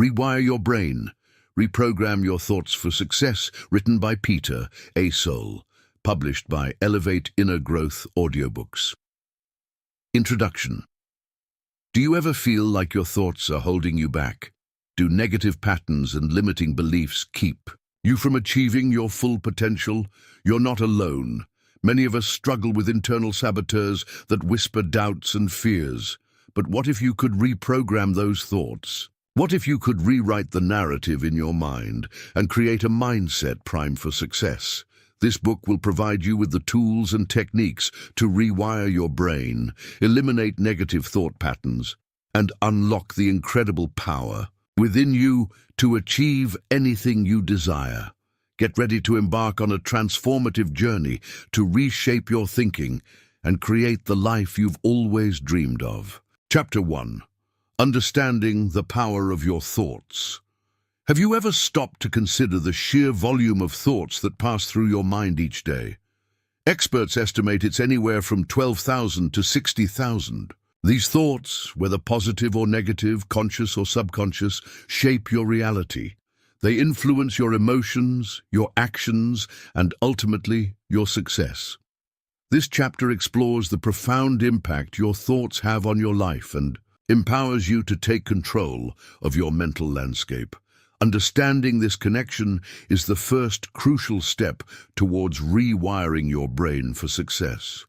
Rewire Your Brain, Reprogram Your Thoughts for Success, written by Peter A. Soul, published by Elevate Inner Growth Audiobooks. Introduction. Do you ever feel like your thoughts are holding you back? Do negative patterns and limiting beliefs keep you from achieving your full potential? You're not alone. Many of us struggle with internal saboteurs that whisper doubts and fears. But what if you could reprogram those thoughts? What if you could rewrite the narrative in your mind and create a mindset primed for success? This book will provide you with the tools and techniques to rewire your brain, eliminate negative thought patterns, and unlock the incredible power within you to achieve anything you desire. Get ready to embark on a transformative journey to reshape your thinking and create the life you've always dreamed of. Chapter 1. Understanding the power of your thoughts. Have you ever stopped to consider the sheer volume of thoughts that pass through your mind each day? Experts estimate it's anywhere from 12,000 to 60,000. These thoughts, whether positive or negative, conscious or subconscious, shape your reality. They influence your emotions, your actions, and ultimately, your success. This chapter explores the profound impact your thoughts have on your life and empowers you to take control of your mental landscape. Understanding this connection is the first crucial step towards rewiring your brain for success.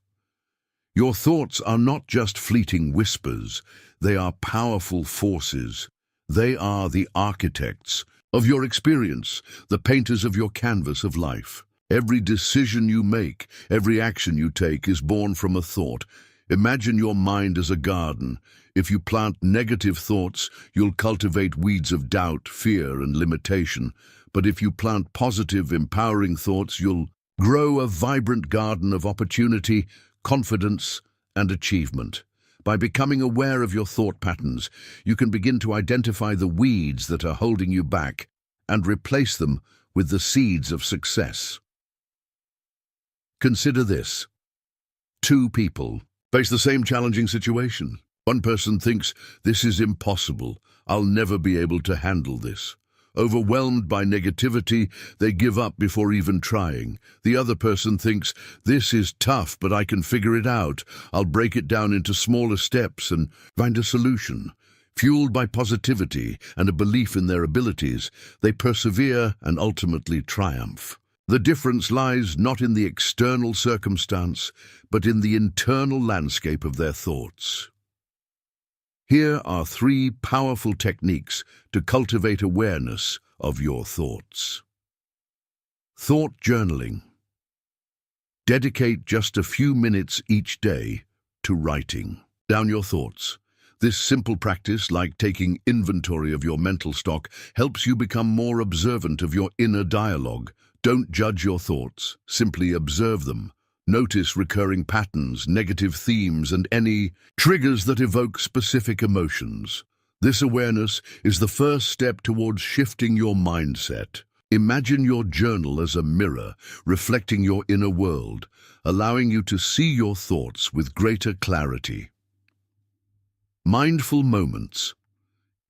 Your thoughts are not just fleeting whispers, they are powerful forces. They are the architects of your experience, the painters of your canvas of life. Every decision you make, every action you take is born from a thought. Imagine your mind as a garden. If you plant negative thoughts, you'll cultivate weeds of doubt, fear, and limitation. But if you plant positive, empowering thoughts, you'll grow a vibrant garden of opportunity, confidence, and achievement. By becoming aware of your thought patterns, you can begin to identify the weeds that are holding you back and replace them with the seeds of success. Consider this. Two people face the same challenging situation. One person thinks, "This is impossible. I'll never be able to handle this." Overwhelmed by negativity, they give up before even trying. The other person thinks, "This is tough, but I can figure it out. I'll break it down into smaller steps and find a solution." Fueled by positivity and a belief in their abilities, they persevere and ultimately triumph. The difference lies not in the external circumstance, but in the internal landscape of their thoughts. Here are 3 powerful techniques to cultivate awareness of your thoughts. Thought journaling. Dedicate just a few minutes each day to writing down your thoughts. This simple practice, like taking inventory of your mental stock, helps you become more observant of your inner dialogue. Don't judge your thoughts, simply observe them. Notice recurring patterns, negative themes, and any triggers that evoke specific emotions. This awareness is the first step towards shifting your mindset. Imagine your journal as a mirror, reflecting your inner world, allowing you to see your thoughts with greater clarity. Mindful moments.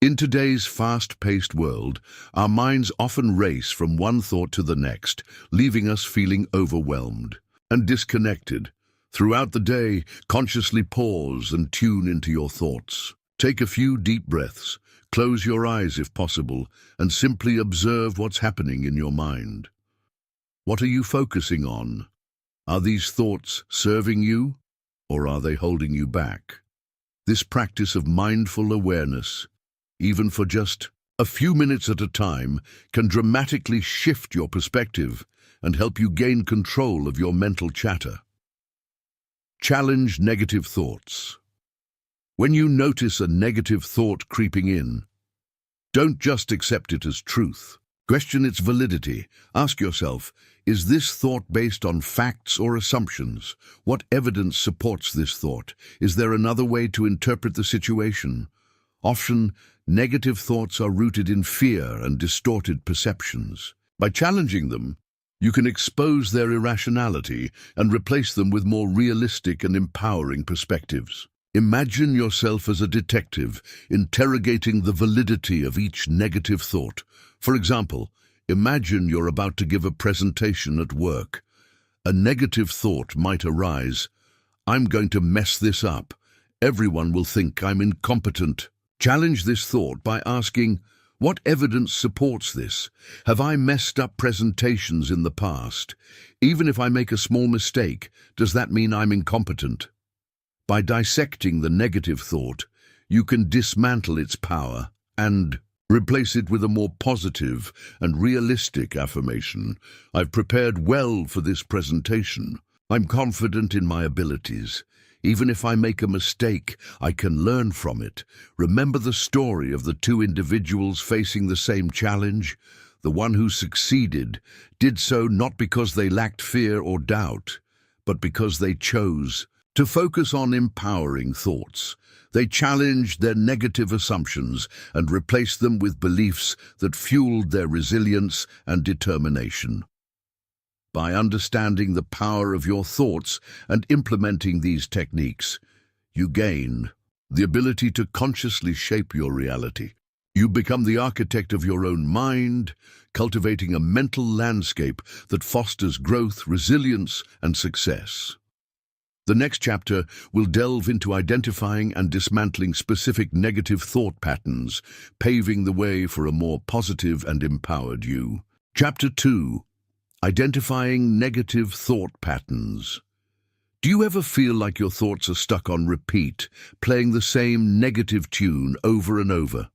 In today's fast-paced world, our minds often race from one thought to the next, leaving us feeling overwhelmed and disconnected. Throughout the day, consciously pause and tune into your thoughts. Take a few deep breaths, close your eyes if possible, and simply observe what's happening in your mind. What are you focusing on? Are these thoughts serving you, or are they holding you back? This practice of mindful awareness, even for just a few minutes at a time, can dramatically shift your perspective and help you gain control of your mental chatter. Challenge negative thoughts. When you notice a negative thought creeping in, don't just accept it as truth. Question its validity. Ask yourself, is this thought based on facts or assumptions? What evidence supports this thought? Is there another way to interpret the situation? Often, negative thoughts are rooted in fear and distorted perceptions. By challenging them, you can expose their irrationality and replace them with more realistic and empowering perspectives. Imagine yourself as a detective, interrogating the validity of each negative thought. For example, imagine you're about to give a presentation at work. A negative thought might arise. I'm going to mess this up. Everyone will think I'm incompetent. Challenge this thought by asking, what evidence supports this? Have I messed up presentations in the past? Even if I make a small mistake, does that mean I'm incompetent? By dissecting the negative thought, you can dismantle its power and replace it with a more positive and realistic affirmation. I've prepared well for this presentation. I'm confident in my abilities. Even if I make a mistake, I can learn from it. Remember the story of the two individuals facing the same challenge? The one who succeeded did so not because they lacked fear or doubt, but because they chose to focus on empowering thoughts. They challenged their negative assumptions and replaced them with beliefs that fueled their resilience and determination. By understanding the power of your thoughts and implementing these techniques, you gain the ability to consciously shape your reality. You become the architect of your own mind, cultivating a mental landscape that fosters growth, resilience, and success. The next chapter will delve into identifying and dismantling specific negative thought patterns, paving the way for a more positive and empowered you. Chapter 2. Identifying negative thought patterns. Do you ever feel like your thoughts are stuck on repeat, playing the same negative tune over and over?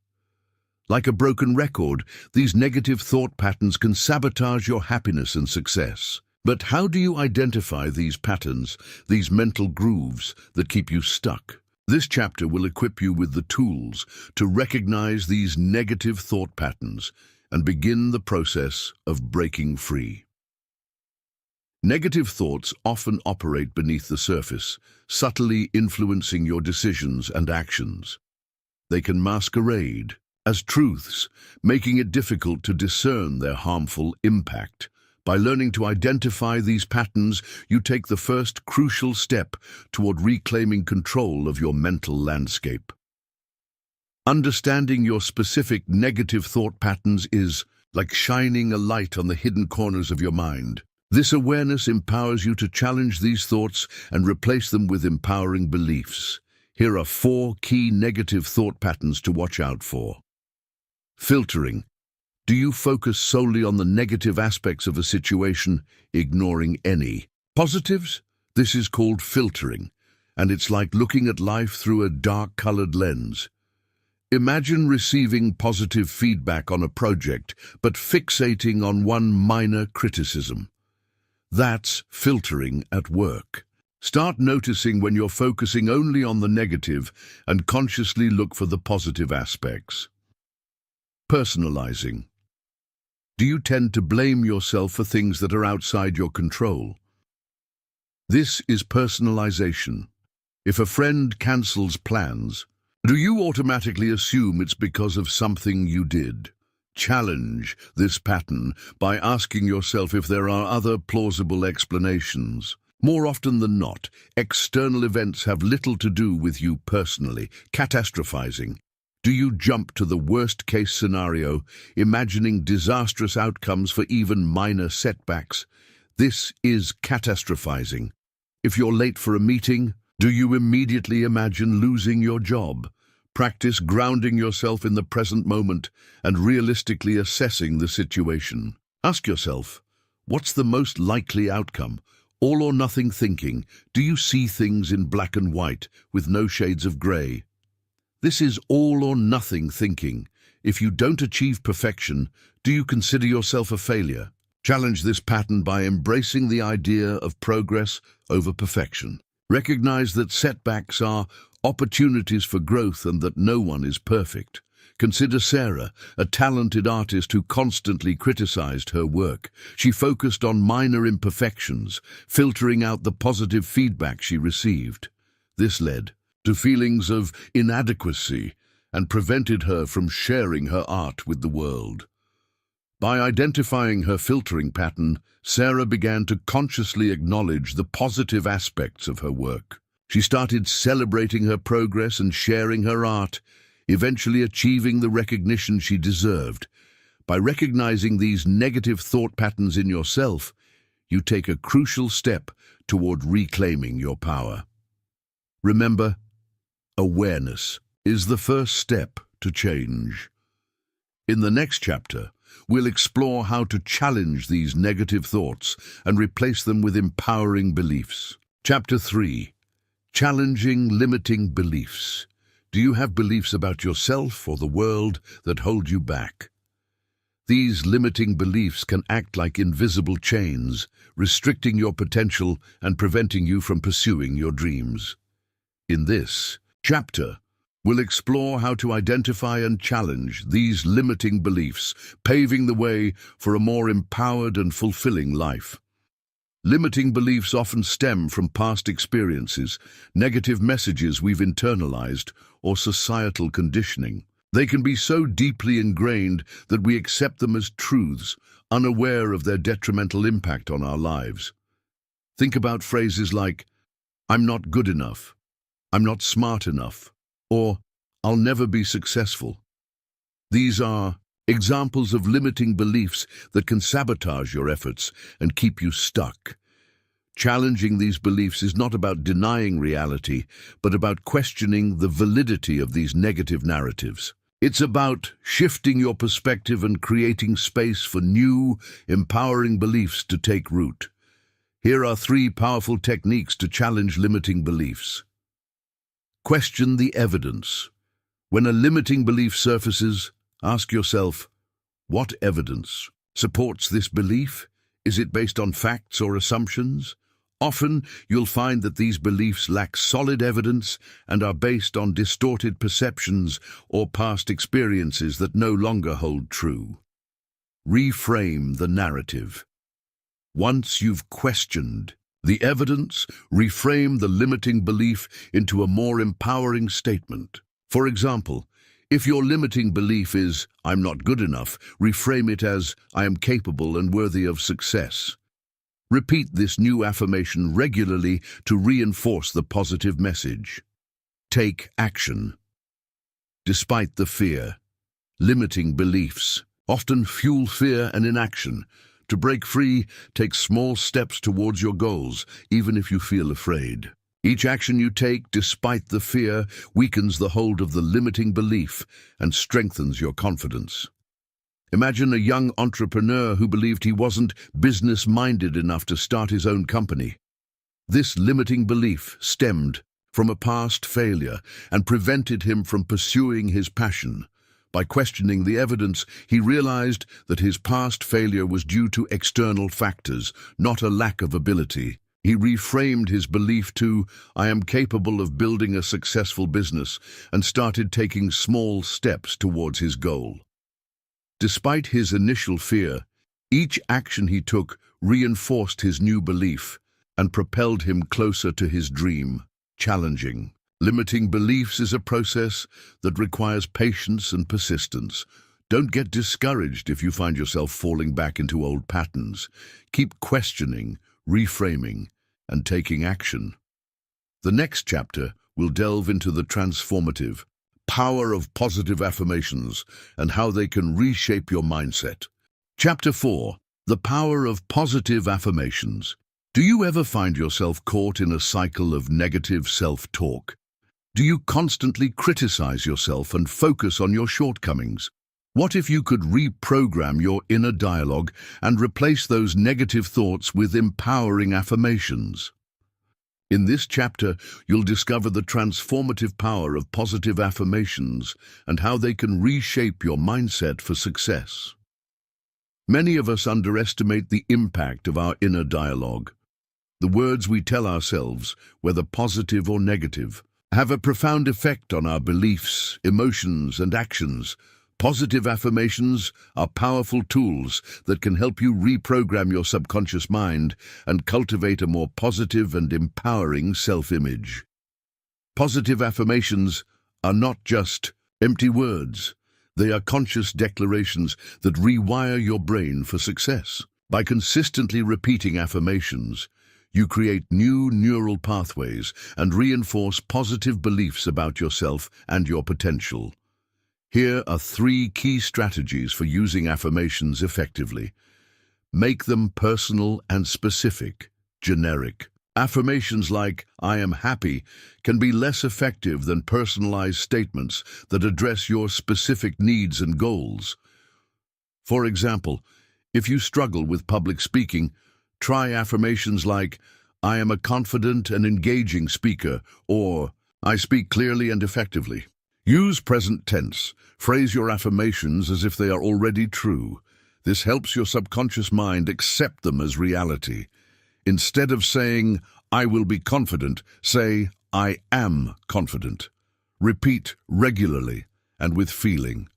Like a broken record, these negative thought patterns can sabotage your happiness and success. But how do you identify these patterns, these mental grooves that keep you stuck? This chapter will equip you with the tools to recognize these negative thought patterns and begin the process of breaking free. Negative thoughts often operate beneath the surface, subtly influencing your decisions and actions. They can masquerade as truths, making it difficult to discern their harmful impact. By learning to identify these patterns, you take the first crucial step toward reclaiming control of your mental landscape. Understanding your specific negative thought patterns is like shining a light on the hidden corners of your mind. This awareness empowers you to challenge these thoughts and replace them with empowering beliefs. Here are 4 key negative thought patterns to watch out for. Filtering. Do you focus solely on the negative aspects of a situation, ignoring any positives? This is called filtering, and it's like looking at life through a dark-colored lens. Imagine receiving positive feedback on a project, but fixating on one minor criticism. That's filtering at work. Start noticing when you're focusing only on the negative and consciously look for the positive aspects. Personalizing. Do you tend to blame yourself for things that are outside your control? This is personalization. If a friend cancels plans, do you automatically assume it's because of something you did? Challenge this pattern by asking yourself if there are other plausible explanations. More often than not, external events have little to do with you personally. Catastrophizing. Do you jump to the worst-case scenario, imagining disastrous outcomes for even minor setbacks? This is catastrophizing. If you're late for a meeting, do you immediately imagine losing your job? Practice grounding yourself in the present moment and realistically assessing the situation. Ask yourself, what's the most likely outcome? All or nothing thinking. Do you see things in black and white with no shades of grey? This is all or nothing thinking. If you don't achieve perfection, do you consider yourself a failure? Challenge this pattern by embracing the idea of progress over perfection. Recognize that setbacks are opportunities for growth and that no one is perfect. Consider Sarah, a talented artist who constantly criticized her work. She focused on minor imperfections, filtering out the positive feedback she received. This led to feelings of inadequacy and prevented her from sharing her art with the world. By identifying her filtering pattern, Sarah began to consciously acknowledge the positive aspects of her work. She started celebrating her progress and sharing her art, eventually achieving the recognition she deserved. By recognizing these negative thought patterns in yourself, you take a crucial step toward reclaiming your power. Remember, awareness is the first step to change. In the next chapter, we'll explore how to challenge these negative thoughts and replace them with empowering beliefs. Chapter 3. Challenging limiting beliefs. Do you have beliefs about yourself or the world that hold you back? These limiting beliefs can act like invisible chains, restricting your potential and preventing you from pursuing your dreams. In this chapter, we'll explore how to identify and challenge these limiting beliefs, paving the way for a more empowered and fulfilling life. Limiting beliefs often stem from past experiences, negative messages we've internalized, or societal conditioning. They can be so deeply ingrained that we accept them as truths, unaware of their detrimental impact on our lives. Think about phrases like, "I'm not good enough," "I'm not smart enough," or "I'll never be successful." These are examples of limiting beliefs that can sabotage your efforts and keep you stuck. Challenging these beliefs is not about denying reality, but about questioning the validity of these negative narratives. It's about shifting your perspective and creating space for new, empowering beliefs to take root. Here are 3 powerful techniques to challenge limiting beliefs. Question the evidence. When a limiting belief surfaces, ask yourself, what evidence supports this belief? Is it based on facts or assumptions? Often, you'll find that these beliefs lack solid evidence and are based on distorted perceptions or past experiences that no longer hold true. Reframe the narrative. Once you've questioned the evidence, reframe the limiting belief into a more empowering statement. For example, if your limiting belief is, "I'm not good enough," reframe it as, "I am capable and worthy of success." Repeat this new affirmation regularly to reinforce the positive message. Take action. Despite the fear, limiting beliefs often fuel fear and inaction. To break free, take small steps towards your goals, even if you feel afraid. Each action you take, despite the fear, weakens the hold of the limiting belief and strengthens your confidence. Imagine a young entrepreneur who believed he wasn't business-minded enough to start his own company. This limiting belief stemmed from a past failure and prevented him from pursuing his passion. By questioning the evidence, he realized that his past failure was due to external factors, not a lack of ability. He reframed his belief to, "I am capable of building a successful business," and started taking small steps towards his goal. Despite his initial fear, each action he took reinforced his new belief and propelled him closer to his dream. Challenging limiting beliefs is a process that requires patience and persistence. Don't get discouraged if you find yourself falling back into old patterns. Keep questioning, reframing, and taking action. The next chapter will delve into the transformative power of positive affirmations and how they can reshape your mindset. Chapter 4. The power of positive affirmations. Do you ever find yourself caught in a cycle of negative self-talk? Do you constantly criticize yourself and focus on your shortcomings? What if you could reprogram your inner dialogue and replace those negative thoughts with empowering affirmations? In this chapter, you'll discover the transformative power of positive affirmations and how they can reshape your mindset for success. Many of us underestimate the impact of our inner dialogue. The words we tell ourselves, whether positive or negative, have a profound effect on our beliefs, emotions, and actions. Positive affirmations are powerful tools that can help you reprogram your subconscious mind and cultivate a more positive and empowering self-image. Positive affirmations are not just empty words. They are conscious declarations that rewire your brain for success. By consistently repeating affirmations, You create new neural pathways and reinforce positive beliefs about yourself and your potential. Here are 3 key strategies for using affirmations effectively. Make them personal and specific, generic. Affirmations like, "I am happy," can be less effective than personalized statements that address your specific needs and goals. For example, if you struggle with public speaking, try affirmations like, "I am a confident and engaging speaker," or "I speak clearly and effectively." Use present tense. Phrase your affirmations as if they are already true. This helps your subconscious mind accept them as reality. Instead of saying, "I will be confident," say, "I am confident." Repeat regularly and with feeling.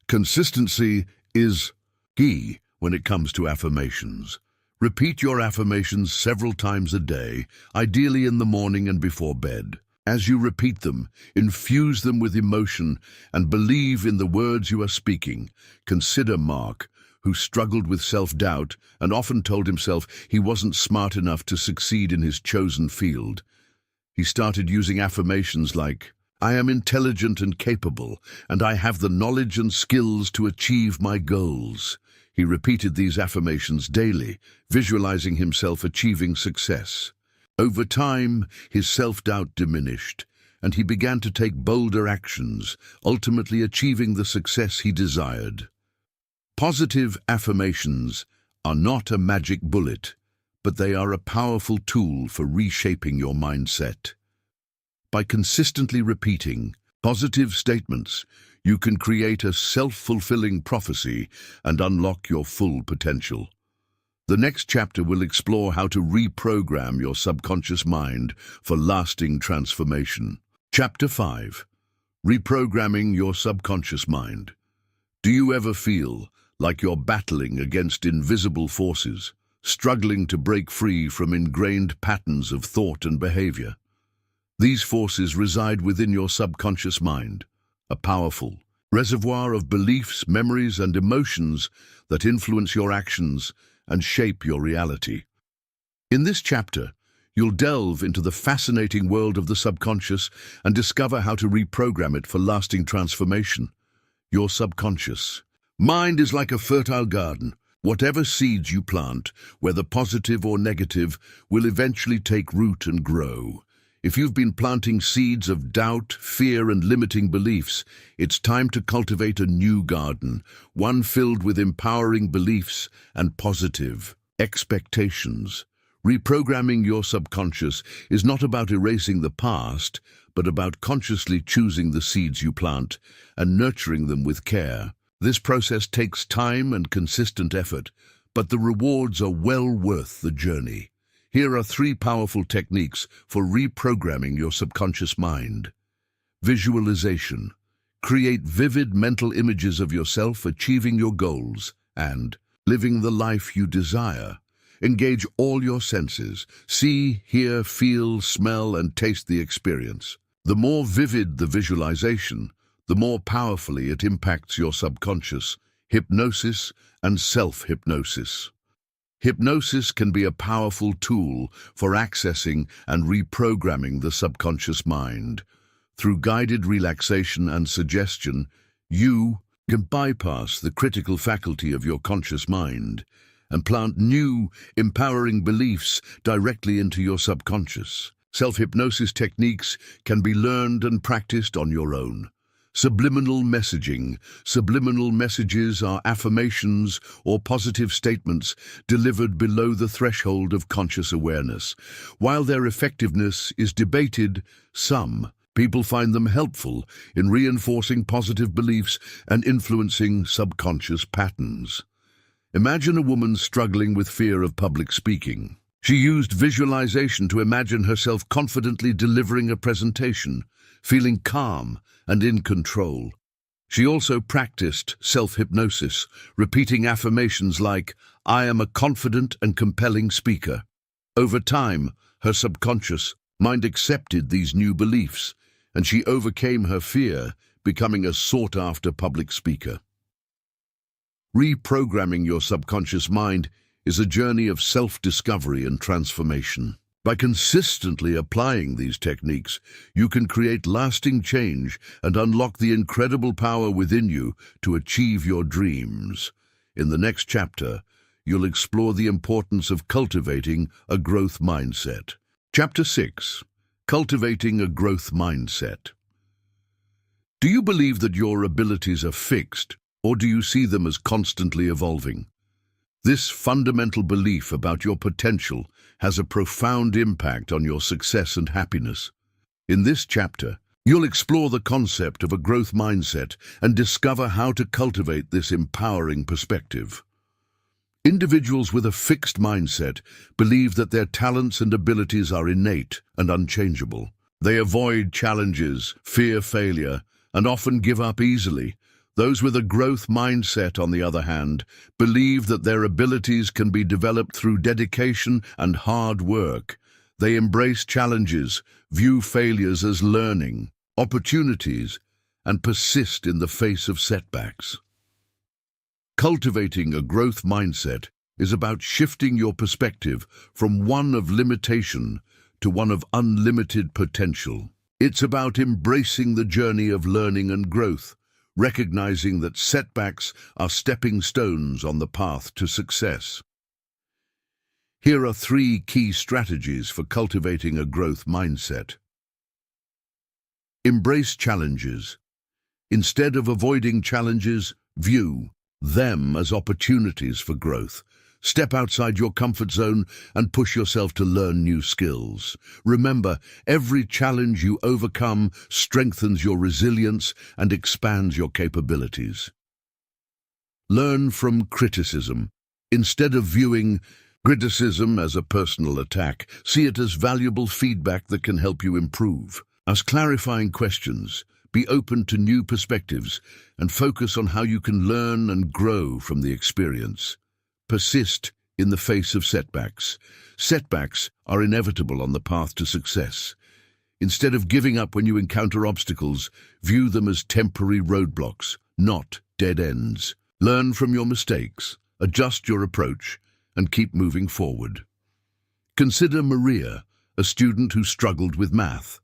Consistency is key when it comes to affirmations. Repeat your affirmations several times a day, ideally in the morning and before bed. As you repeat them, infuse them with emotion and believe in the words you are speaking. Consider Mark, who struggled with self-doubt and often told himself he wasn't smart enough to succeed in his chosen field. He started using affirmations like, "I am intelligent and capable, and I have the knowledge and skills to achieve my goals." He repeated these affirmations daily, visualizing himself achieving success. Over time, his self-doubt diminished, and he began to take bolder actions, ultimately achieving the success he desired. Positive affirmations are not a magic bullet, but they are a powerful tool for reshaping your mindset. By consistently repeating positive statements, you can create a self-fulfilling prophecy and unlock your full potential. The next chapter will explore how to reprogram your subconscious mind for lasting transformation. Chapter 5. Reprogramming your subconscious mind. Do you ever feel like you're battling against invisible forces, struggling to break free from ingrained patterns of thought and behavior? These forces reside within your subconscious mind, a powerful reservoir of beliefs, memories, and emotions that influence your actions and shape your reality. In this chapter, you'll delve into the fascinating world of the subconscious and discover how to reprogram it for lasting transformation. Your subconscious mind is like a fertile garden. Whatever seeds you plant, whether positive or negative, will eventually take root and grow. If you've been planting seeds of doubt, fear, and limiting beliefs, it's time to cultivate a new garden, one filled with empowering beliefs and positive expectations. Reprogramming your subconscious is not about erasing the past, but about consciously choosing the seeds you plant and nurturing them with care. This process takes time and consistent effort, but the rewards are well worth the journey. Here are 3 powerful techniques for reprogramming your subconscious mind. Visualization. Create vivid mental images of yourself achieving your goals and living the life you desire. Engage all your senses. See, hear, feel, smell, and taste the experience. The more vivid the visualization, the more powerfully it impacts your subconscious. Hypnosis and self-hypnosis. Hypnosis can be a powerful tool for accessing and reprogramming the subconscious mind. Through guided relaxation and suggestion, you can bypass the critical faculty of your conscious mind and plant new, empowering beliefs directly into your subconscious. Self-hypnosis techniques can be learned and practiced on your own. Subliminal messaging. Subliminal messages are affirmations or positive statements delivered below the threshold of conscious awareness. While their effectiveness is debated, some people find them helpful in reinforcing positive beliefs and influencing subconscious patterns. Imagine a woman struggling with fear of public speaking. She used visualization to imagine herself confidently delivering a presentation, feeling calm and in control. She also practiced self-hypnosis, repeating affirmations like, "I am a confident and compelling speaker." Over time, her subconscious mind accepted these new beliefs, and she overcame her fear, becoming a sought-after public speaker. Reprogramming your subconscious mind is a journey of self-discovery and transformation. By consistently applying these techniques, you can create lasting change and unlock the incredible power within you to achieve your dreams. In the next chapter, you'll explore the importance of cultivating a growth mindset. Chapter 6. Cultivating a growth mindset. Do you believe that your abilities are fixed, or do you see them as constantly evolving? This fundamental belief about your potential has a profound impact on your success and happiness. In this chapter, you'll explore the concept of a growth mindset and discover how to cultivate this empowering perspective. Individuals with a fixed mindset believe that their talents and abilities are innate and unchangeable. They avoid challenges, fear failure, and often give up easily. Those with a growth mindset, on the other hand, believe that their abilities can be developed through dedication and hard work. They embrace challenges, view failures as learning opportunities, and persist in the face of setbacks. Cultivating a growth mindset is about shifting your perspective from one of limitation to one of unlimited potential. It's about embracing the journey of learning and growth, recognizing that setbacks are stepping stones on the path to success. Here are 3 key strategies for cultivating a growth mindset. Embrace challenges. Instead of avoiding challenges, view them as opportunities for growth. Step outside your comfort zone and push yourself to learn new skills. Remember, every challenge you overcome strengthens your resilience and expands your capabilities. Learn from criticism. Instead of viewing criticism as a personal attack, see it as valuable feedback that can help you improve. Ask clarifying questions, be open to new perspectives, and focus on how you can learn and grow from the experience. Persist in the face of setbacks. Setbacks are inevitable on the path to success. Instead of giving up when you encounter obstacles, view them as temporary roadblocks, not dead ends. Learn from your mistakes, adjust your approach, and keep moving forward. Consider Maria, a student who struggled with math.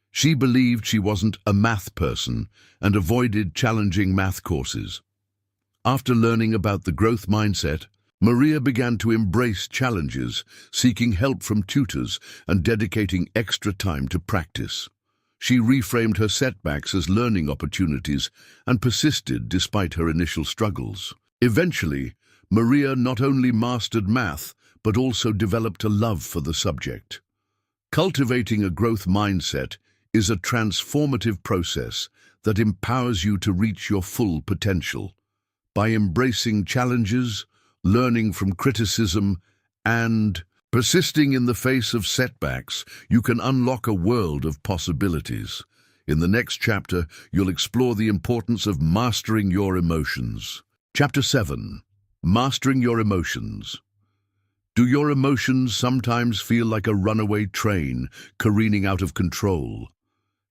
She believed she wasn't a math person and avoided challenging math courses. After learning about the growth mindset, Maria began to embrace challenges, seeking help from tutors and dedicating extra time to practice. She reframed her setbacks as learning opportunities and persisted despite her initial struggles. Eventually, Maria not only mastered math, but also developed a love for the subject. Cultivating a growth mindset is a transformative process that empowers you to reach your full potential. By embracing challenges, learning from criticism, and persisting in the face of setbacks, you can unlock a world of possibilities. In the next chapter, you'll explore the importance of mastering your emotions. Chapter 7. Mastering your emotions. Do your emotions sometimes feel like a runaway train, careening out of control?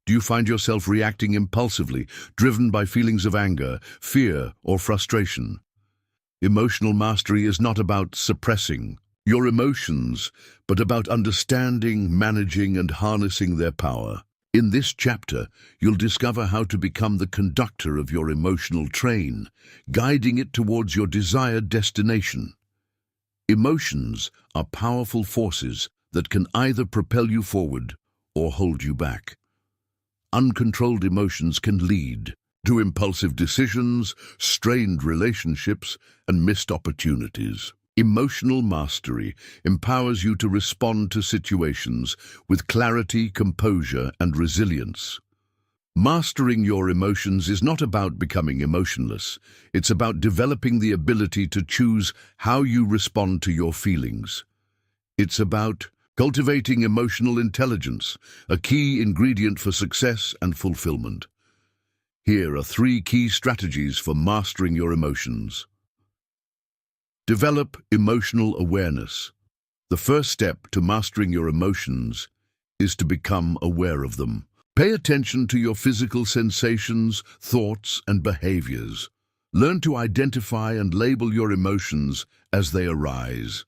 Do you find yourself reacting impulsively, driven by feelings of anger, fear, or frustration? Emotional mastery is not about suppressing your emotions, but about understanding, managing, and harnessing their power. In this chapter, you'll discover how to become the conductor of your emotional train, guiding it towards your desired destination. Emotions are powerful forces that can either propel you forward or hold you back. Uncontrolled emotions can lead to impulsive decisions, strained relationships, and missed opportunities. Emotional mastery empowers you to respond to situations with clarity, composure, and resilience. Mastering your emotions is not about becoming emotionless. It's about developing the ability to choose how you respond to your feelings. It's about cultivating emotional intelligence, a key ingredient for success and fulfillment. Here are 3 key strategies for mastering your emotions. Develop emotional awareness. The first step to mastering your emotions is to become aware of them. Pay attention to your physical sensations, thoughts, and behaviors. Learn to identify and label your emotions as they arise.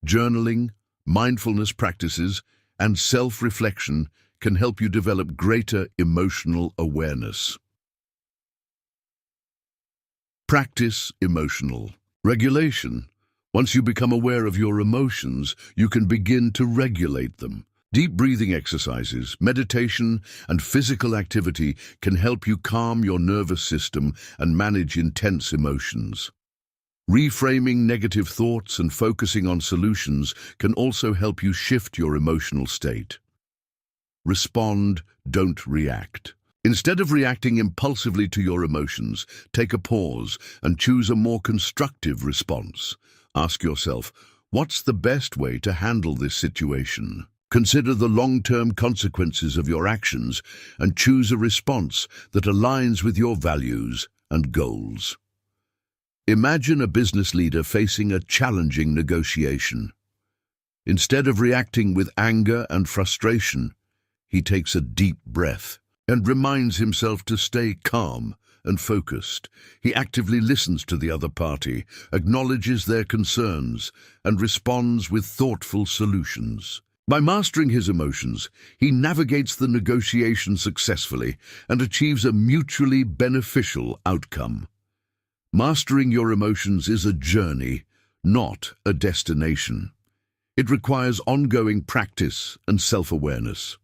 Journaling, mindfulness practices, and self-reflection can help you develop greater emotional awareness. Practice emotional regulation. Once you become aware of your emotions, you can begin to regulate them. Deep breathing exercises, meditation, and physical activity can help you calm your nervous system and manage intense emotions. Reframing negative thoughts and focusing on solutions can also help you shift your emotional state. Respond, don't react. Instead of reacting impulsively to your emotions, take a pause and choose a more constructive response. Ask yourself, what's the best way to handle this situation? Consider the long-term consequences of your actions and choose a response that aligns with your values and goals. Imagine a business leader facing a challenging negotiation. Instead of reacting with anger and frustration, he takes a deep breath and reminds himself to stay calm and focused. He actively listens to the other party, acknowledges their concerns, and responds with thoughtful solutions. By mastering his emotions, he navigates the negotiation successfully and achieves a mutually beneficial outcome. Mastering your emotions is a journey, not a destination. It requires ongoing practice and self-awareness.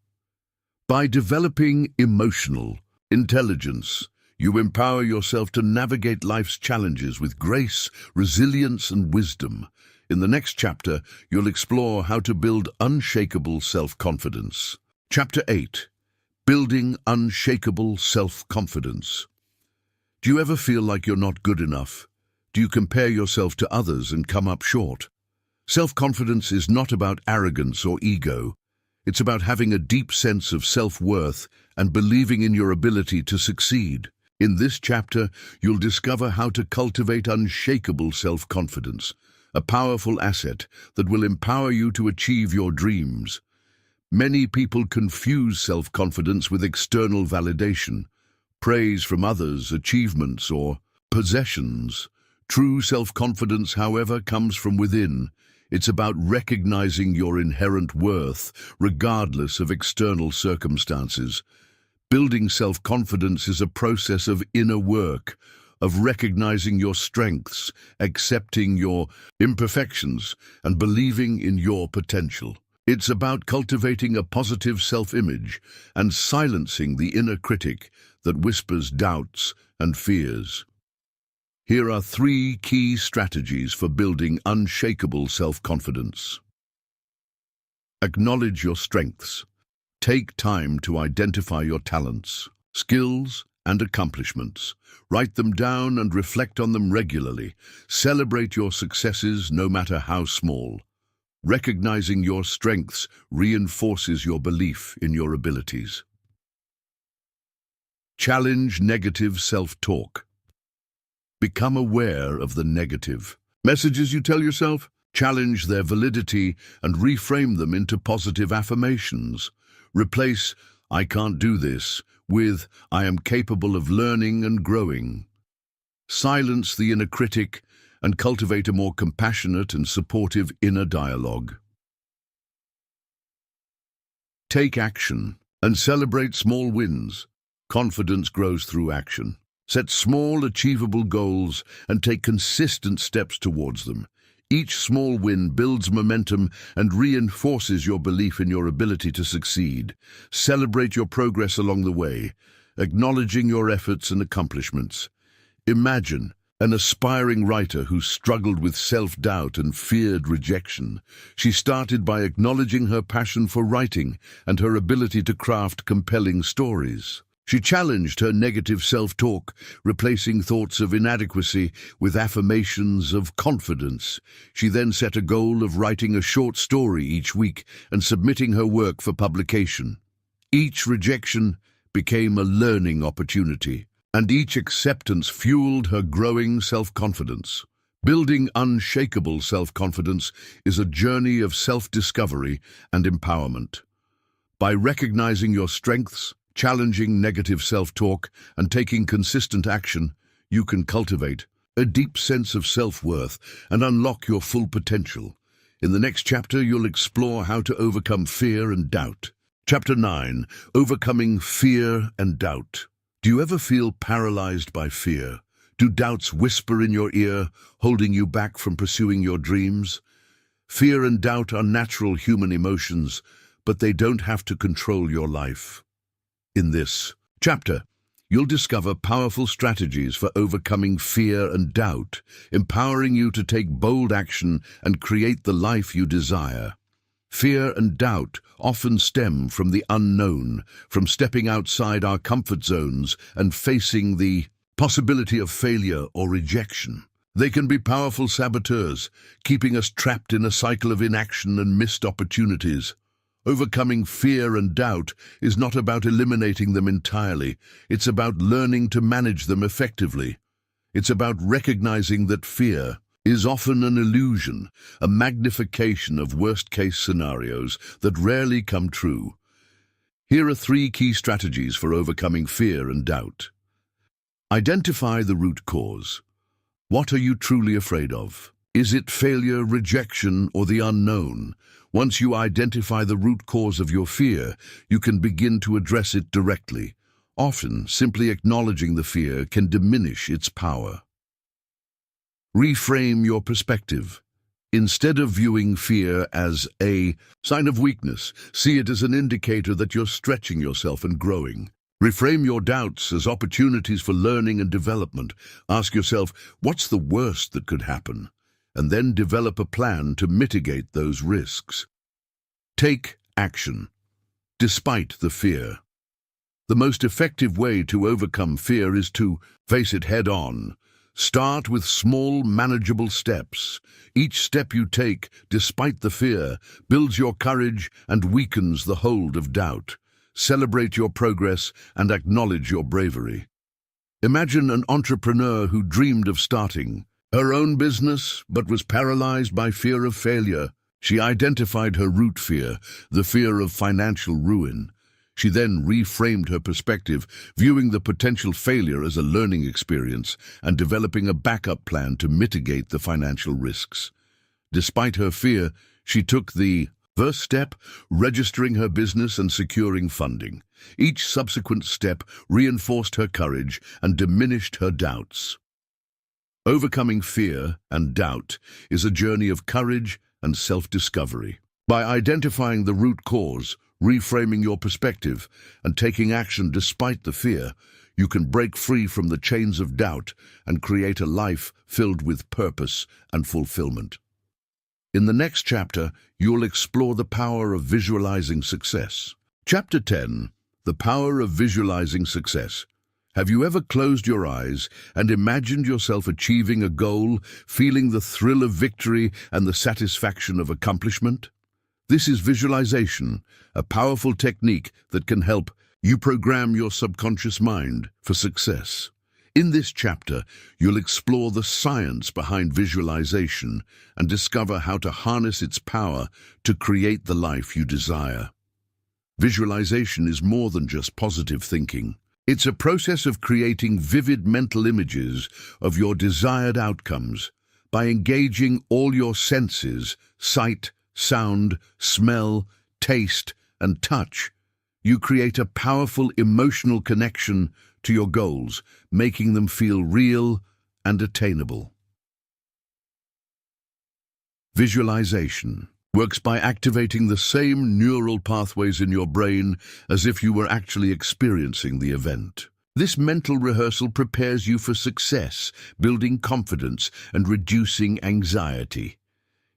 By developing emotional intelligence, you empower yourself to navigate life's challenges with grace, resilience, and wisdom. In the next chapter, you'll explore how to build unshakable self-confidence. Chapter 8. Building unshakable self-confidence. Do you ever feel like you're not good enough? Do you compare yourself to others and come up short? Self-confidence is not about arrogance or ego. It's about having a deep sense of self-worth and believing in your ability to succeed. In this chapter, you'll discover how to cultivate unshakable self-confidence, a powerful asset that will empower you to achieve your dreams. Many people confuse self-confidence with external validation, praise from others, achievements, or possessions. True self-confidence, however, comes from within. It's about recognizing your inherent worth, regardless of external circumstances. Building self-confidence is a process of inner work, of recognizing your strengths, accepting your imperfections, and believing in your potential. It's about cultivating a positive self-image and silencing the inner critic that whispers doubts and fears. Here are 3 key strategies for building unshakable self-confidence. Acknowledge your strengths. Take time to identify your talents, skills, and accomplishments. Write them down and reflect on them regularly. Celebrate your successes, no matter how small. Recognizing your strengths reinforces your belief in your abilities. Challenge negative self-talk. Become aware of the negative messages you tell yourself. Challenge their validity and reframe them into positive affirmations. Replace "I can't do this" with "I am capable of learning and growing." Silence the inner critic and cultivate a more compassionate and supportive inner dialogue. Take action and celebrate small wins. Confidence grows through action. Set small, achievable goals and take consistent steps towards them. Each small win builds momentum and reinforces your belief in your ability to succeed. Celebrate your progress along the way, acknowledging your efforts and accomplishments. Imagine an aspiring writer who struggled with self-doubt and feared rejection. She started by acknowledging her passion for writing and her ability to craft compelling stories. She challenged her negative self-talk, replacing thoughts of inadequacy with affirmations of confidence. She then set a goal of writing a short story each week and submitting her work for publication. Each rejection became a learning opportunity, and each acceptance fueled her growing self-confidence. Building unshakable self-confidence is a journey of self-discovery and empowerment. By recognizing your strengths, challenging negative self-talk, and taking consistent action, you can cultivate a deep sense of self-worth and unlock your full potential. In the next chapter, you'll explore how to overcome fear and doubt. Chapter 9, Overcoming Fear and Doubt. Do you ever feel paralyzed by fear? Do doubts whisper in your ear, holding you back from pursuing your dreams? Fear and doubt are natural human emotions, but they don't have to control your life. In this chapter, you'll discover powerful strategies for overcoming fear and doubt, empowering you to take bold action and create the life you desire. Fear and doubt often stem from the unknown, from stepping outside our comfort zones and facing the possibility of failure or rejection. They can be powerful saboteurs, keeping us trapped in a cycle of inaction and missed opportunities. Overcoming fear and doubt is not about eliminating them entirely. It's about learning to manage them effectively. It's about recognizing that fear is often an illusion, a magnification of worst-case scenarios that rarely come true. Here are 3 key strategies for overcoming fear and doubt. Identify the root cause. What are you truly afraid of? Is it failure, rejection, or the unknown? Once you identify the root cause of your fear, you can begin to address it directly. Often, simply acknowledging the fear can diminish its power. Reframe your perspective. Instead of viewing fear as a sign of weakness, see it as an indicator that you're stretching yourself and growing. Reframe your doubts as opportunities for learning and development. Ask yourself, what's the worst that could happen? And then develop a plan to mitigate those risks. Take action, despite the fear. The most effective way to overcome fear is to face it head-on. Start with small, manageable steps. Each step you take, despite the fear, builds your courage and weakens the hold of doubt. Celebrate your progress and acknowledge your bravery. Imagine an entrepreneur who dreamed of starting her own business but was paralyzed by fear of failure. She identified her root fear, the fear of financial ruin. She then reframed her perspective, viewing the potential failure as a learning experience and developing a backup plan to mitigate the financial risks. Despite her fear, she took the first step, registering her business and securing funding. Each subsequent step reinforced her courage and diminished her doubts. Overcoming fear and doubt is a journey of courage and self-discovery. By identifying the root cause, reframing your perspective, and taking action despite the fear, you can break free from the chains of doubt and create a life filled with purpose and fulfillment. In the next chapter, you'll explore the power of visualizing success. Chapter 10, The Power of Visualizing Success. Have you ever closed your eyes and imagined yourself achieving a goal, feeling the thrill of victory and the satisfaction of accomplishment? This is visualization, a powerful technique that can help you program your subconscious mind for success. In this chapter, you'll explore the science behind visualization and discover how to harness its power to create the life you desire. Visualization is more than just positive thinking. It's a process of creating vivid mental images of your desired outcomes. By engaging all your senses, sight, sound, smell, taste, and touch, you create a powerful emotional connection to your goals, making them feel real and attainable. Visualization works by activating the same neural pathways in your brain as if you were actually experiencing the event. This mental rehearsal prepares you for success, building confidence and reducing anxiety.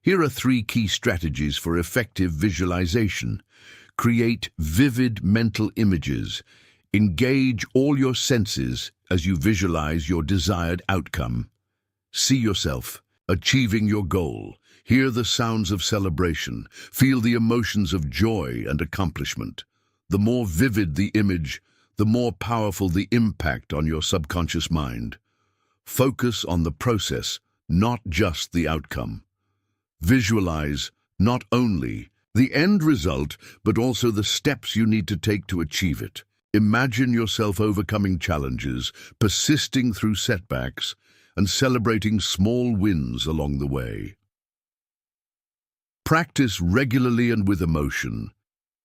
Here are 3 key strategies for effective visualization. Create vivid mental images. Engage all your senses as you visualize your desired outcome. See yourself achieving your goal. Hear the sounds of celebration. Feel the emotions of joy and accomplishment. The more vivid the image, the more powerful the impact on your subconscious mind. Focus on the process, not just the outcome. Visualize not only the end result, but also the steps you need to take to achieve it. Imagine yourself overcoming challenges, persisting through setbacks, and celebrating small wins along the way. Practice regularly and with emotion.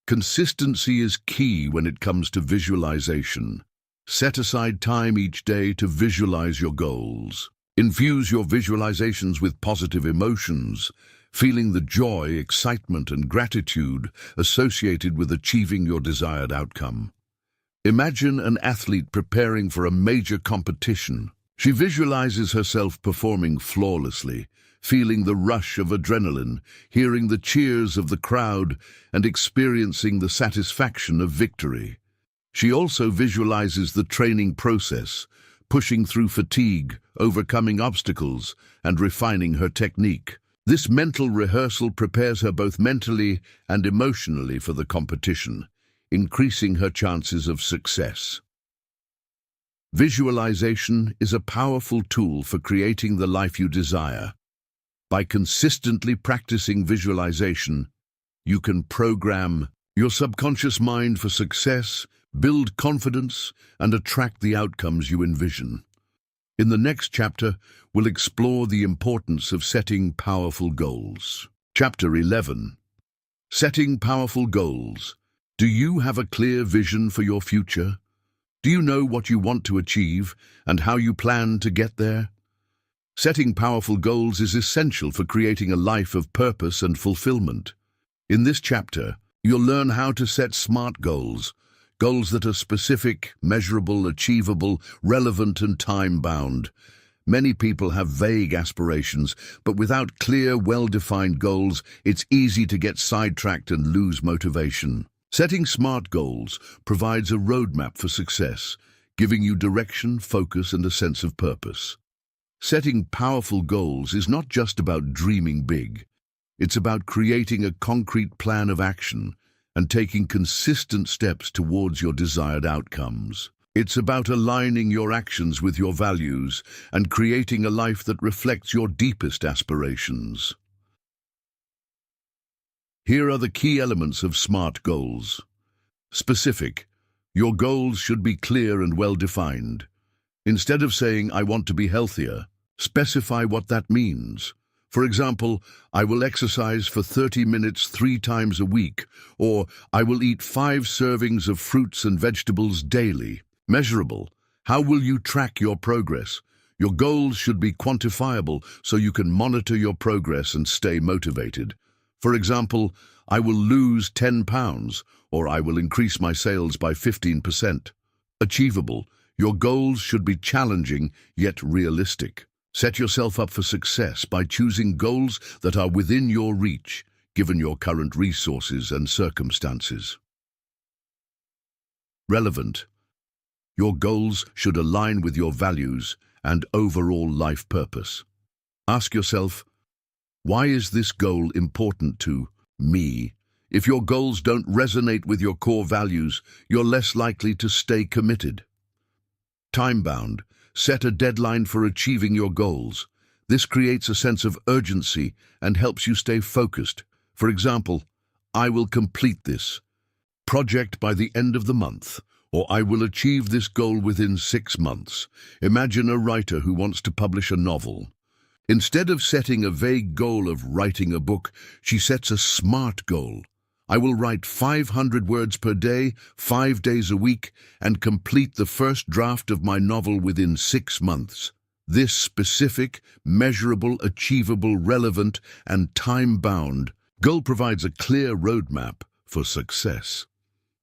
Consistency is key when it comes to visualization. Set aside time each day to visualize your goals. Infuse your visualizations with positive emotions, feeling the joy, excitement, and gratitude associated with achieving your desired outcome. Imagine an athlete preparing for a major competition. She visualizes herself performing flawlessly, feeling the rush of adrenaline, hearing the cheers of the crowd, and experiencing the satisfaction of victory. She also visualizes the training process, pushing through fatigue, overcoming obstacles, and refining her technique. This mental rehearsal prepares her both mentally and emotionally for the competition, increasing her chances of success. Visualization is a powerful tool for creating the life you desire. By consistently practicing visualization, you can program your subconscious mind for success, build confidence, and attract the outcomes you envision. In the next chapter, we'll explore the importance of setting powerful goals. Chapter 11. Setting powerful goals. Do you have a clear vision for your future? Do you know what you want to achieve and how you plan to get there? Setting powerful goals is essential for creating a life of purpose and fulfillment. In this chapter, you'll learn how to set SMART goals, goals that are specific, measurable, achievable, relevant, and time-bound. Many people have vague aspirations, but without clear, well-defined goals, it's easy to get sidetracked and lose motivation. Setting SMART goals provides a roadmap for success, giving you direction, focus, and a sense of purpose. Setting powerful goals is not just about dreaming big. It's about creating a concrete plan of action and taking consistent steps towards your desired outcomes. It's about aligning your actions with your values and creating a life that reflects your deepest aspirations. Here are the key elements of SMART goals. Specific. Your goals should be clear and well-defined. Instead of saying, "I want to be healthier," specify what that means. For example, "I will exercise for 30 minutes 3 times a week," or "I will eat 5 servings of fruits and vegetables daily." Measurable. How will you track your progress? Your goals should be quantifiable so you can monitor your progress and stay motivated. For example, "I will lose 10 pounds," or "I will increase my sales by 15%. Achievable. Your goals should be challenging yet realistic. Set yourself up for success by choosing goals that are within your reach, given your current resources and circumstances. Relevant. Your goals should align with your values and overall life purpose. Ask yourself, why is this goal important to me? If your goals don't resonate with your core values, you're less likely to stay committed. Time-bound. Set a deadline for achieving your goals. This creates a sense of urgency and helps you stay focused. For example, "I will complete this project by the end of the month," or "I will achieve this goal within 6 months." Imagine a writer who wants to publish a novel. Instead of setting a vague goal of writing a book, she sets a SMART goal. "I will write 500 words per day, 5 days a week, and complete the first draft of my novel within 6 months. This specific, measurable, achievable, relevant, and time-bound goal provides a clear roadmap for success.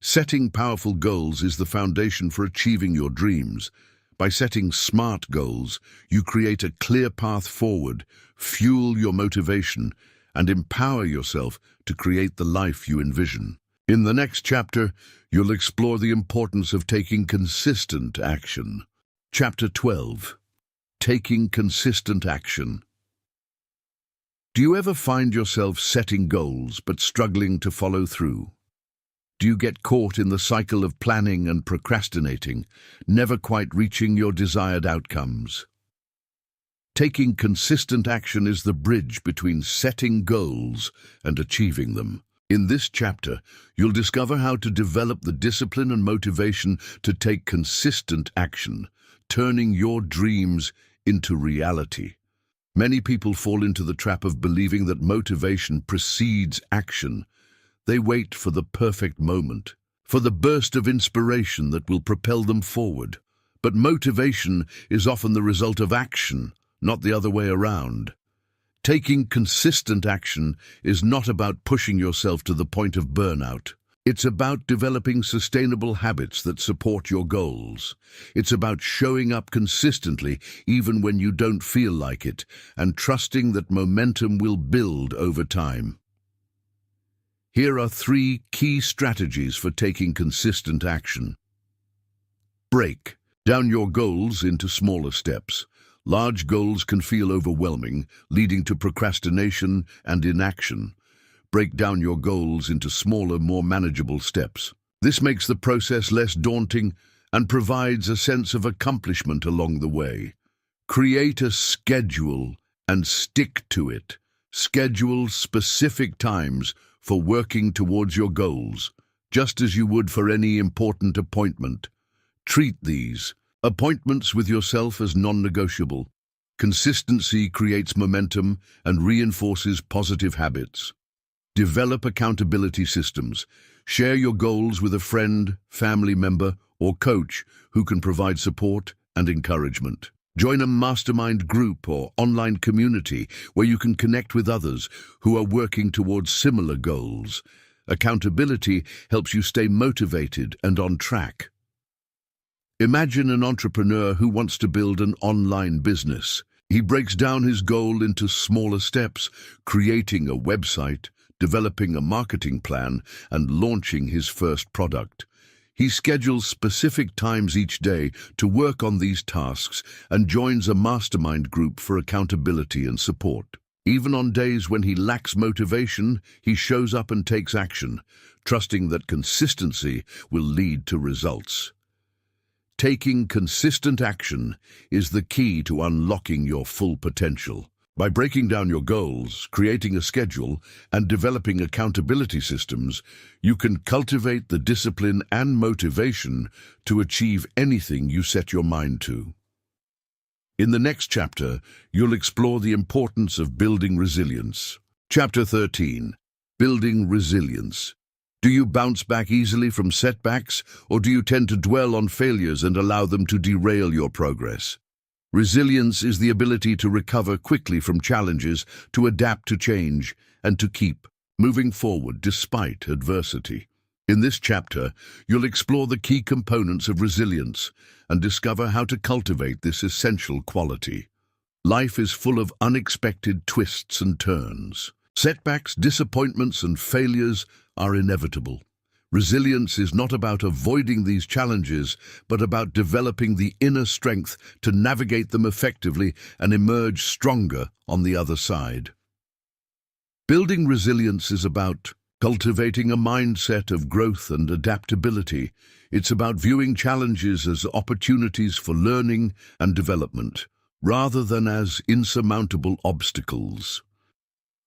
Setting powerful goals is the foundation for achieving your dreams. By setting SMART goals, you create a clear path forward, fuel your motivation, and empower yourself to create the life you envision. In the next chapter, you'll explore the importance of taking consistent action. Chapter 12. Taking consistent action. Do you ever find yourself setting goals but struggling to follow through? Do you get caught in the cycle of planning and procrastinating, never quite reaching your desired outcomes? Taking consistent action is the bridge between setting goals and achieving them. In this chapter, you'll discover how to develop the discipline and motivation to take consistent action, turning your dreams into reality. Many people fall into the trap of believing that motivation precedes action. They wait for the perfect moment, for the burst of inspiration that will propel them forward. But motivation is often the result of action, not the other way around. Taking consistent action is not about pushing yourself to the point of burnout. It's about developing sustainable habits that support your goals. It's about showing up consistently even when you don't feel like it, and trusting that momentum will build over time. Here are 3 key strategies for taking consistent action. Break down your goals into smaller steps. Large goals can feel overwhelming, leading to procrastination and inaction. Break down your goals into smaller, more manageable steps. This makes the process less daunting and provides a sense of accomplishment along the way. Create a schedule and stick to it. Schedule specific times for working towards your goals, just as you would for any important appointment. Treat these appointments with yourself as non-negotiable. Consistency creates momentum and reinforces positive habits. Develop accountability systems. Share your goals with a friend, family member, or coach who can provide support and encouragement. Join a mastermind group or online community where you can connect with others who are working towards similar goals. Accountability helps you stay motivated and on track. Imagine an entrepreneur who wants to build an online business. He breaks down his goal into smaller steps, creating a website, developing a marketing plan, and launching his first product. He schedules specific times each day to work on these tasks and joins a mastermind group for accountability and support. Even on days when he lacks motivation, he shows up and takes action, trusting that consistency will lead to results. Taking consistent action is the key to unlocking your full potential. By breaking down your goals, creating a schedule, and developing accountability systems, you can cultivate the discipline and motivation to achieve anything you set your mind to. In the next chapter, you'll explore the importance of building resilience. Chapter 13. Building resilience. Do you bounce back easily from setbacks, or do you tend to dwell on failures and allow them to derail your progress? Resilience is the ability to recover quickly from challenges, to adapt to change, and to keep moving forward despite adversity. In this chapter, you'll explore the key components of resilience and discover how to cultivate this essential quality. Life is full of unexpected twists and turns. Setbacks, disappointments, and failures are inevitable. Resilience is not about avoiding these challenges, but about developing the inner strength to navigate them effectively and emerge stronger on the other side. Building resilience is about cultivating a mindset of growth and adaptability. It's about viewing challenges as opportunities for learning and development, rather than as insurmountable obstacles.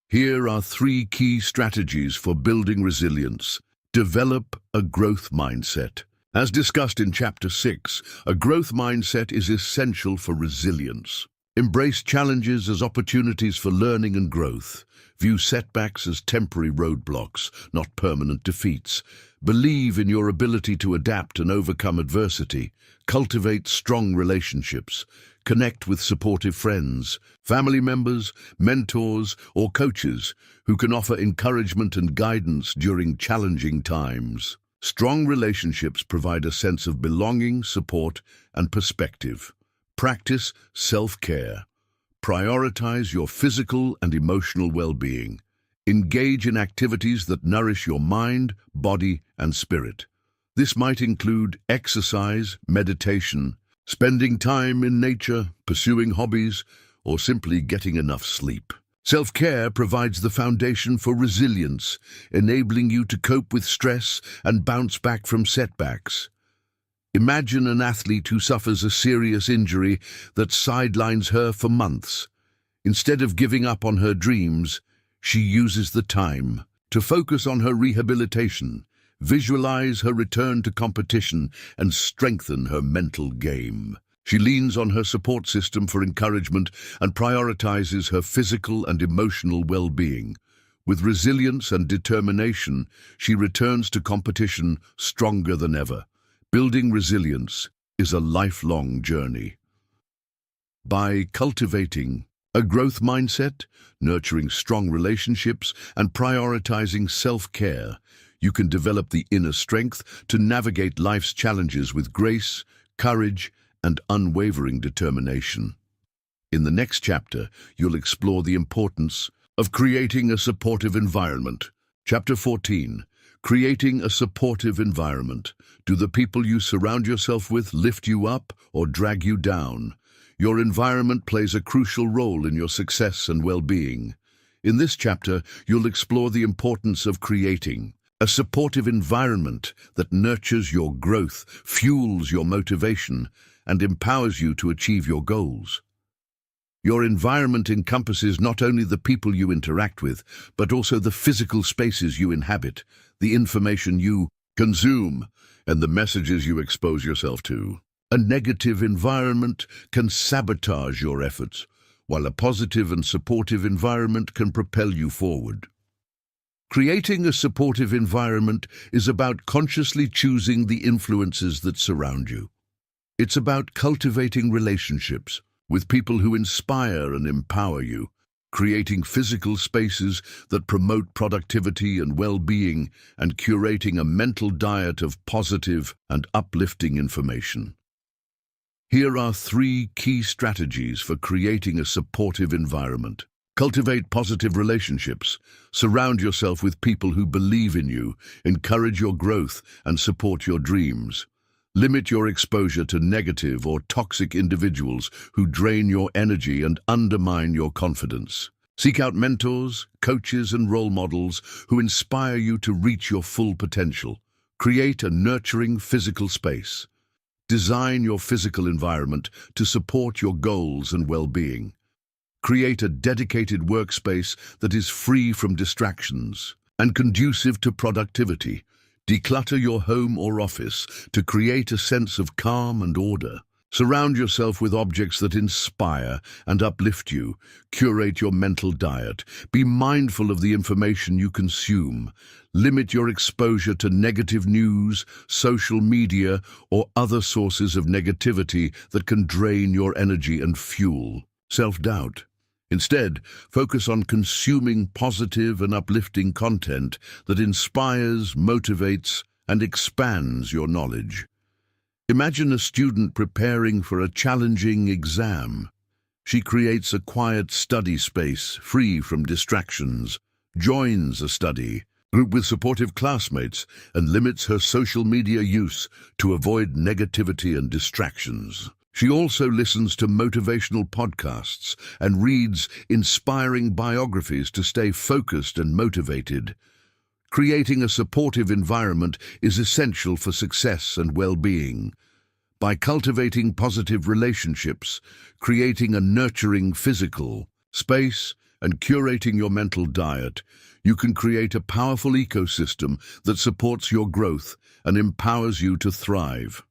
Here are 3 key strategies for building resilience. Develop a growth mindset. As discussed in Chapter 6, a growth mindset is essential for resilience. Embrace challenges as opportunities for learning and growth. View setbacks as temporary roadblocks, not permanent defeats. Believe in your ability to adapt and overcome adversity. Cultivate strong relationships. Connect with supportive friends, family members, mentors, or coaches who can offer encouragement and guidance during challenging times. Strong relationships provide a sense of belonging, support, and perspective. Practice self-care. Prioritize your physical and emotional well-being. Engage in activities that nourish your mind, body, and spirit. This might include exercise, meditation, spending time in nature, pursuing hobbies, or simply getting enough sleep. Self-care provides the foundation for resilience, enabling you to cope with stress and bounce back from setbacks. Imagine an athlete who suffers a serious injury that sidelines her for months. Instead of giving up on her dreams, she uses the time to focus on her rehabilitation, visualize her return to competition, and strengthen her mental game. She leans on her support system for encouragement and prioritizes her physical and emotional well-being. With resilience and determination, she returns to competition stronger than ever. Building resilience is a lifelong journey. By cultivating a growth mindset, nurturing strong relationships, and prioritizing self-care, you can develop the inner strength to navigate life's challenges with grace, courage, and unwavering determination. In the next chapter, you'll explore the importance of creating a supportive environment. Chapter 14. Creating a supportive environment. Do the people you surround yourself with lift you up or drag you down? Your environment plays a crucial role in your success and well-being. In this chapter, you'll explore the importance of creating a supportive environment that nurtures your growth, fuels your motivation, and empowers you to achieve your goals. Your environment encompasses not only the people you interact with, but also the physical spaces you inhabit, the information you consume, and the messages you expose yourself to. A negative environment can sabotage your efforts, while a positive and supportive environment can propel you forward. Creating a supportive environment is about consciously choosing the influences that surround you. It's about cultivating relationships with people who inspire and empower you, creating physical spaces that promote productivity and well-being, and curating a mental diet of positive and uplifting information. Here are 3 key strategies for creating a supportive environment. Cultivate positive relationships. Surround yourself with people who believe in you, encourage your growth, and support your dreams. Limit your exposure to negative or toxic individuals who drain your energy and undermine your confidence. Seek out mentors, coaches, and role models who inspire you to reach your full potential. Create a nurturing physical space. Design your physical environment to support your goals and well-being. Create a dedicated workspace that is free from distractions and conducive to productivity. Declutter your home or office to create a sense of calm and order. Surround yourself with objects that inspire and uplift you. Curate your mental diet. Be mindful of the information you consume. Limit your exposure to negative news, social media, or other sources of negativity that can drain your energy and fuel self-doubt. Instead, focus on consuming positive and uplifting content that inspires, motivates, and expands your knowledge. Imagine a student preparing for a challenging exam. She creates a quiet study space, free from distractions, joins a study group with supportive classmates, and limits her social media use to avoid negativity and distractions. She also listens to motivational podcasts and reads inspiring biographies to stay focused and motivated. Creating a supportive environment is essential for success and well-being. By cultivating positive relationships, creating a nurturing physical space, and curating your mental diet, you can create a powerful ecosystem that supports your growth and empowers you to thrive.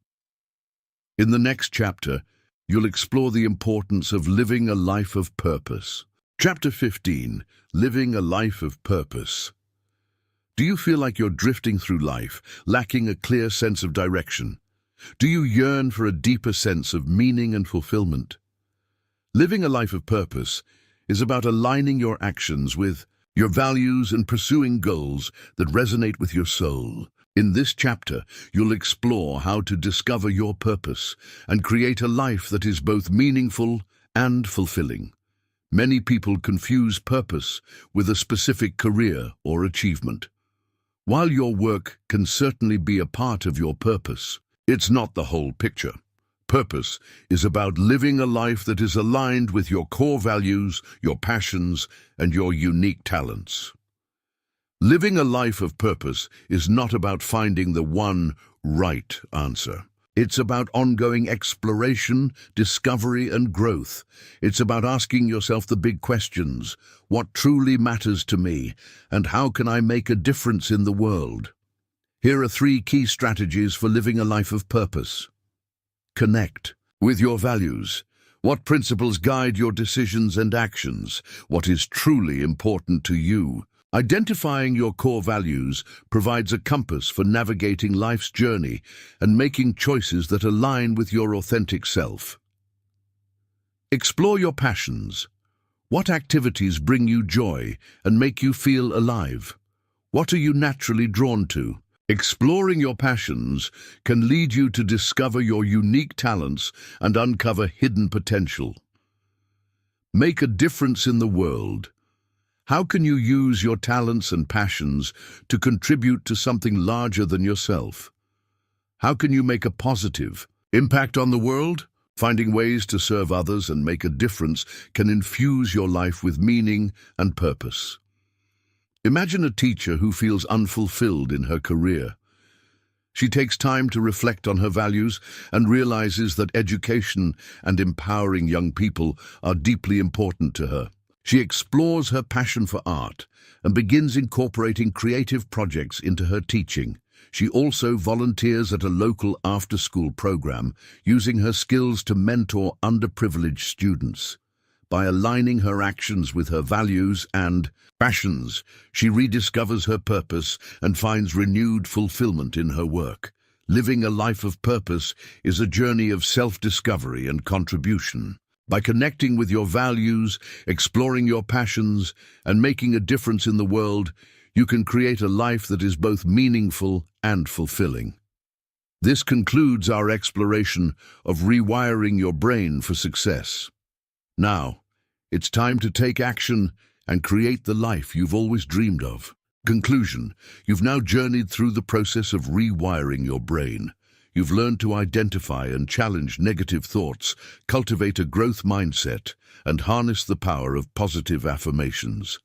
In the next chapter, you'll explore the importance of living a life of purpose. Chapter 15, Living a Life of Purpose. Do you feel like you're drifting through life, lacking a clear sense of direction? Do you yearn for a deeper sense of meaning and fulfillment? Living a life of purpose is about aligning your actions with your values and pursuing goals that resonate with your soul. In this chapter, you'll explore how to discover your purpose and create a life that is both meaningful and fulfilling. Many people confuse purpose with a specific career or achievement. While your work can certainly be a part of your purpose, it's not the whole picture. Purpose is about living a life that is aligned with your core values, your passions, and your unique talents. Living a life of purpose is not about finding the one right answer. It's about ongoing exploration, discovery, and growth. It's about asking yourself the big questions: what truly matters to me, and how can I make a difference in the world? Here are 3 key strategies for living a life of purpose. Connect. with your values. What principles guide your decisions and actions? What is truly important to you? Identifying your core values provides a compass for navigating life's journey and making choices that align with your authentic self. Explore your passions. What activities bring you joy and make you feel alive? What are you naturally drawn to? Exploring your passions can lead you to discover your unique talents and uncover hidden potential. Make a difference in the world. How can you use your talents and passions to contribute to something larger than yourself? How can you make a positive impact on the world? Finding ways to serve others and make a difference can infuse your life with meaning and purpose. Imagine a teacher who feels unfulfilled in her career. She takes time to reflect on her values and realizes that education and empowering young people are deeply important to her. She explores her passion for art and begins incorporating creative projects into her teaching. She also volunteers at a local after-school program, using her skills to mentor underprivileged students. By aligning her actions with her values and passions, she rediscovers her purpose and finds renewed fulfillment in her work. Living a life of purpose is a journey of self-discovery and contribution. By connecting with your values, exploring your passions, and making a difference in the world, you can create a life that is both meaningful and fulfilling. This concludes our exploration of rewiring your brain for success. Now, it's time to take action and create the life you've always dreamed of. Conclusion: you've now journeyed through the process of rewiring your brain. You've learned to identify and challenge negative thoughts, cultivate a growth mindset, and harness the power of positive affirmations.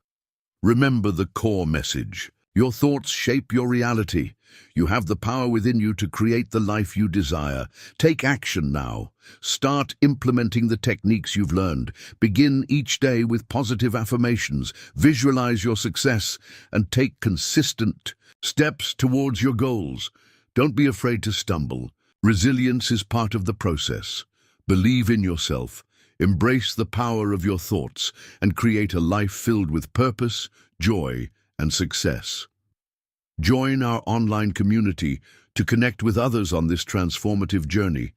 Remember the core message: your thoughts shape your reality. You have the power within you to create the life you desire. Take action now. Start implementing the techniques you've learned. Begin each day with positive affirmations. Visualize your success and take consistent steps towards your goals. Don't be afraid to stumble. Resilience is part of the process. Believe in yourself. Embrace the power of your thoughts and create a life filled with purpose, joy, and success. Join our online community to connect with others on this transformative journey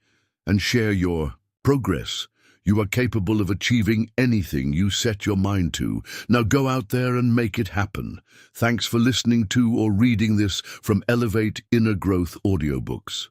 and share your progress. You are capable of achieving anything you set your mind to. Now go out there and make it happen. Thanks for listening to or reading this from Elevate Inner Growth Audiobooks.